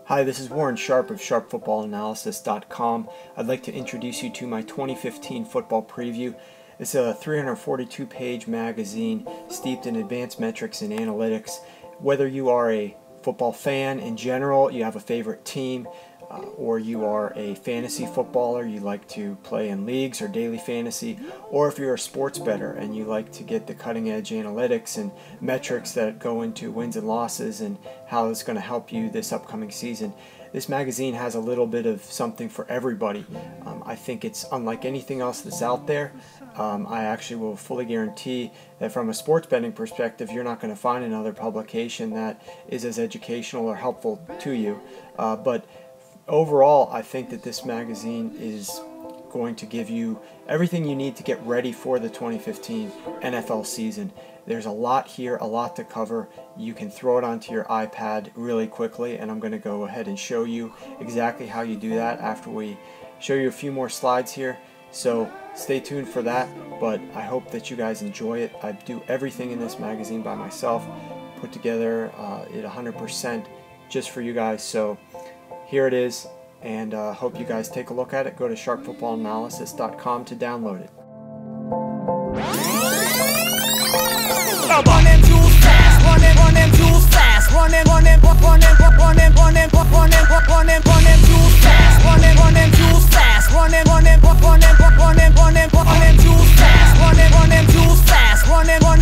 Hi, this is Warren Sharp of sharpfootballanalysis.com. I'd like to introduce you to my 2015 football preview. It's a 342-page magazine steeped in advanced metrics and analytics. Whether you are a football fan in general, you have a favorite team, or you are a fantasy footballer, you like to play in leagues or daily fantasy, or if you're a sports bettor and you like to get the cutting edge analytics and metrics that go into wins and losses and how it's going to help you this upcoming season, this magazine has a little bit of something for everybody. I think it's unlike anything else that's out there. I actually will fully guarantee that from a sports betting perspective, you're not going to find another publication that is as educational or helpful to you. But overall, I think that this magazine is going to give you everything you need to get ready for the 2015 NFL season. There's a lot here, a lot to cover. You can throw it onto your iPad really quickly, and I'm going to go ahead and show you exactly how you do that after we show you a few more slides here. So stay tuned for that, but I hope that you guys enjoy it. I do everything in this magazine by myself, put together it 100% just for you guys. So here it is, and hope you guys take a look at it. Go to sharpfootballanalysis.com to download it. Run them tools fast, run them tools fast, run them tools fast, run them tools fast, run them tools fast, run them tools fast, run them.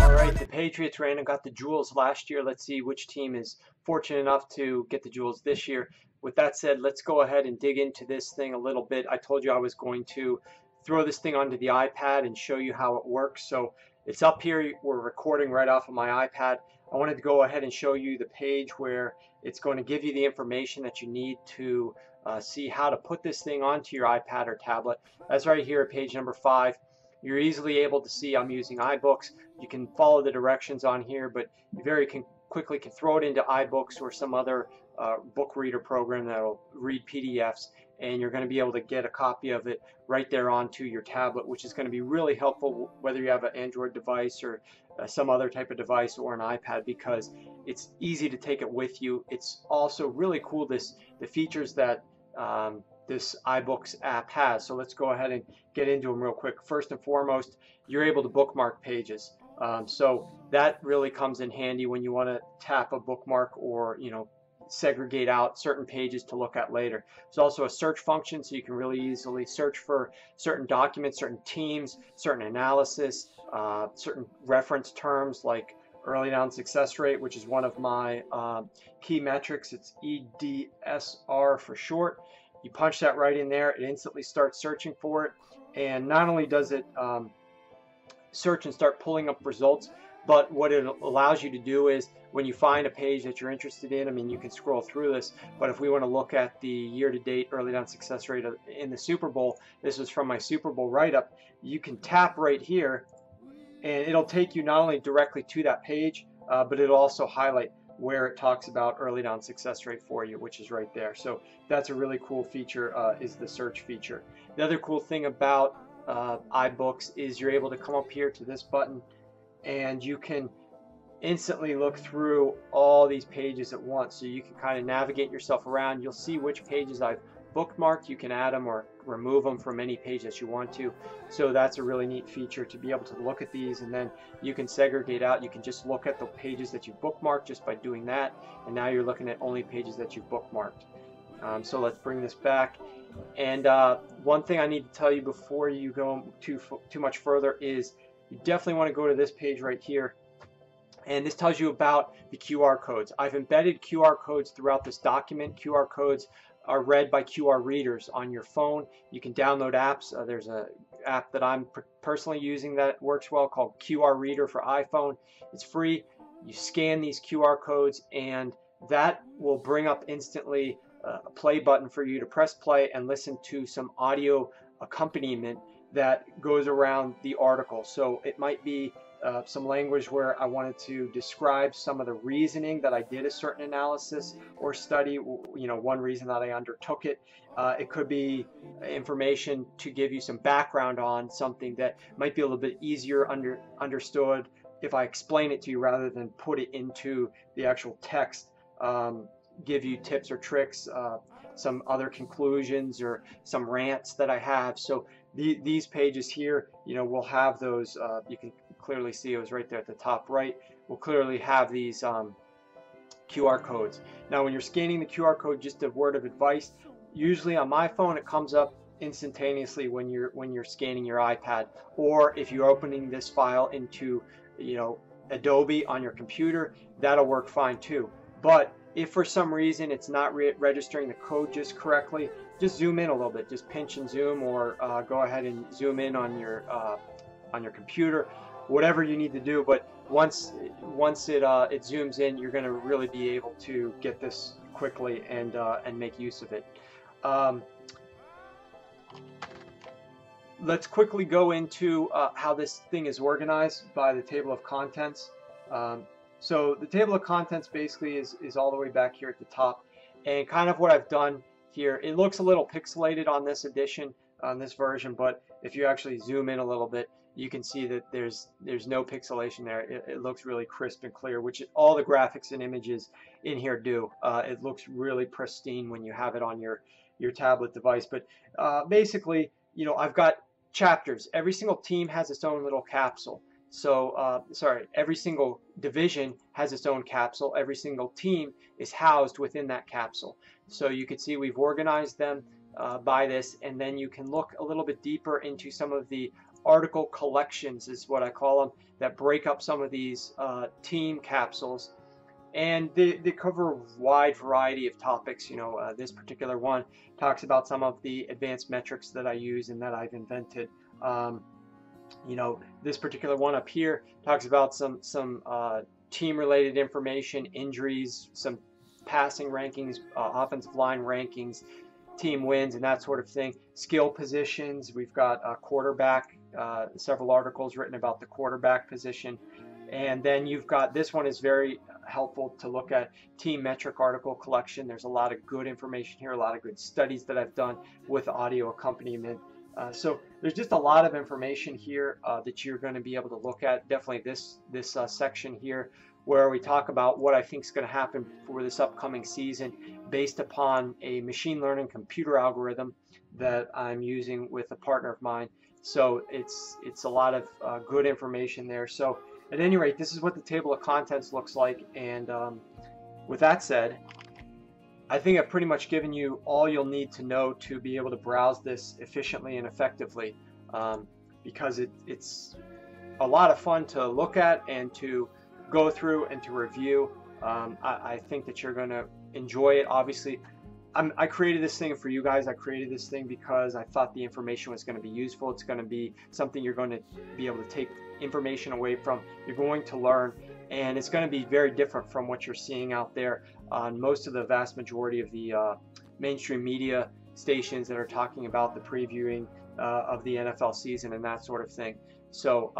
All right, the Patriots ran and got the jewels last year. Let's see which team is fortunate enough to get the jewels this year. With that said, let's go ahead and dig into this thing a little bit. I told you I was going to throw this thing onto the iPad and show you how it works. So it's up here. We're recording right off of my iPad. I wanted to go ahead and show you the page where it's going to give you the information that you need to see how to put this thing onto your iPad or tablet. That's right here at page number 5. You're easily able to see I'm using iBooks. You can follow the directions on here, but you very quickly can throw it into iBooks or some other book reader program that'll read PDFs, and you're going to be able to get a copy of it right there onto your tablet, which is going to be really helpful whether you have an Android device or some other type of device or an iPad, because it's easy to take it with you. It's also really cool, the features that this iBooks app has. So let's go ahead and get into them real quick. First and foremost, you're able to bookmark pages. So that really comes in handy when you want to tap a bookmark or segregate out certain pages to look at later. There's also a search function, so you can really easily search for certain documents, certain teams, certain analysis, certain reference terms like early down success rate, which is one of my key metrics. It's EDSR for short. You punch that right in there, it instantly starts searching for it, and not only does it search and start pulling up results, but what it allows you to do is when you find a page that you're interested in, I mean, you can scroll through this, but if we want to look at the year-to-date early down success rate in the Super Bowl, this was from my Super Bowl write-up, you can tap right here and it'll take you not only directly to that page, but it'll also highlight where it talks about early down success rate for you, which is right there. So that's a really cool feature, is the search feature. The other cool thing about iBooks is you're able to come up here to this button and you can instantly look through all these pages at once. So you can kind of navigate yourself around. You'll see which pages I've bookmarked. You can add them or remove them from any page that you want to. So that's a really neat feature to be able to look at these, and then you can segregate out. You can just look at the pages that you've bookmarked just by doing that, and now you're looking at only pages that you've bookmarked. So let's bring this back. And one thing I need to tell you before you go too much further is you definitely want to go to this page right here. And this tells you about the QR codes. I've embedded QR codes throughout this document. QR codes are read by QR readers on your phone. You can download apps. There's an app that I'm personally using that works well called QR Reader for iPhone. It's free. You scan these QR codes and that will bring up instantly a play button for you to press play and listen to some audio accompaniment that goes around the article. So it might be some language where I wanted to describe some of the reasoning that I did a certain analysis or study, one reason that I undertook it. It could be information to give you some background on something that might be a little bit easier understood if I explain it to you rather than put it into the actual text. give you tips or tricks, some other conclusions or some rants that I have. So these pages here, will have those. You can clearly see it was right there at the top right. We'll clearly have these QR codes. Now, when you're scanning the QR code, just a word of advice. Usually on my phone, it comes up instantaneously when you're scanning your iPad, or if you're opening this file into Adobe on your computer, that'll work fine too. But if for some reason it's not registering the code just correctly, just zoom in a little bit. Just pinch and zoom, or go ahead and zoom in on your computer, whatever you need to do. But once it zooms in, you're going to really be able to get this quickly and make use of it. Let's quickly go into how this thing is organized by the table of contents. So the table of contents basically is all the way back here at the top, and kind of what I've done here, it looks a little pixelated on this edition, on this version, but if you actually zoom in a little bit, you can see that there's no pixelation there. It looks really crisp and clear, which all the graphics and images in here do. It looks really pristine when you have it on your tablet device. But basically, I've got chapters. Every single team has its own little capsule. So, every single division has its own capsule. Every single team is housed within that capsule. So you can see we've organized them by this, and then you can look a little bit deeper into some of the article collections, is what I call them, that break up some of these team capsules. And they cover a wide variety of topics. This particular one talks about some of the advanced metrics that I use and that I've invented. This particular one up here talks about some team-related information, injuries, some passing rankings, offensive line rankings, team wins, and that sort of thing. Skill positions. We've got a quarterback, several articles written about the quarterback position. And then you've got, this one is very helpful to look at, team metric article collection. There's a lot of good information here, a lot of good studies that I've done with audio accompaniment. So there's just a lot of information here that you're going to be able to look at. Definitely this section here, where we talk about what I think is going to happen for this upcoming season based upon a machine learning computer algorithm that I'm using with a partner of mine. So it's a lot of good information there. So at any rate, this is what the table of contents looks like. And with that said, I think I've pretty much given you all you'll need to know to be able to browse this efficiently and effectively, because it's a lot of fun to look at and to go through and to review. I think that you're going to enjoy it. Obviously, I created this thing for you guys. I created this thing because I thought the information was going to be useful. It's going to be something you're going to be able to take information away from. You're going to learn, and it's going to be very different from what you're seeing out there on most of the vast majority of the mainstream media stations that are talking about the previewing of the NFL season and that sort of thing. So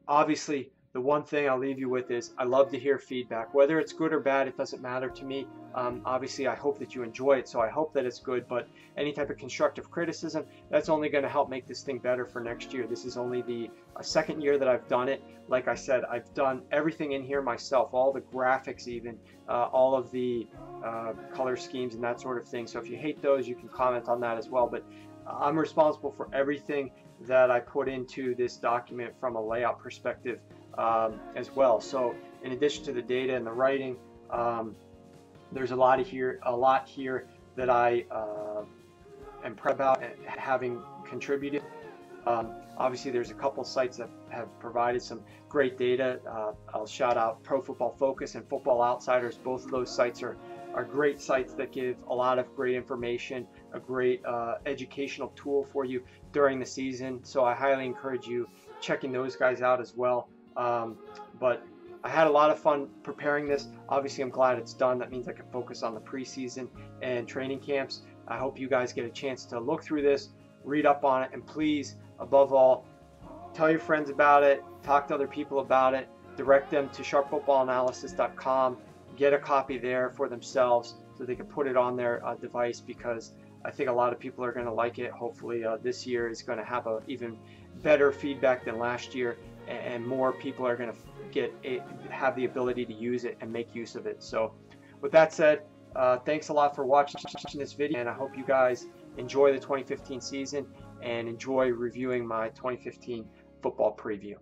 obviously, the one thing I'll leave you with is I love to hear feedback. Whether it's good or bad, it doesn't matter to me. Obviously, I hope that you enjoy it, so I hope that it's good. But any type of constructive criticism, that's only going to help make this thing better for next year. This is only the second year that I've done it. Like I said, I've done everything in here myself, all the graphics even, all of the color schemes and that sort of thing. So if you hate those, you can comment on that as well. But I'm responsible for everything that I put into this document from a layout perspective as well. So in addition to the data and the writing, there's a lot here that I am proud about having contributed. Obviously, there's a couple sites that have provided some great data. I'll shout out Pro Football Focus and Football Outsiders. Both of those sites are great sites that give a lot of great information, a great educational tool for you during the season. So I highly encourage you checking those guys out as well. But I had a lot of fun preparing this. Obviously, I'm glad it's done. That means I can focus on the preseason and training camps. I hope you guys get a chance to look through this, read up on it, and please, above all, tell your friends about it, talk to other people about it, direct them to sharpfootballanalysis.com, get a copy there for themselves so they can put it on their device, because I think a lot of people are going to like it. Hopefully this year is going to have a even better feedback than last year, and more people are going to have the ability to use it and make use of it. So with that said, thanks a lot for watching this video, and I hope you guys enjoy the 2015 season and enjoy reviewing my 2015 football preview.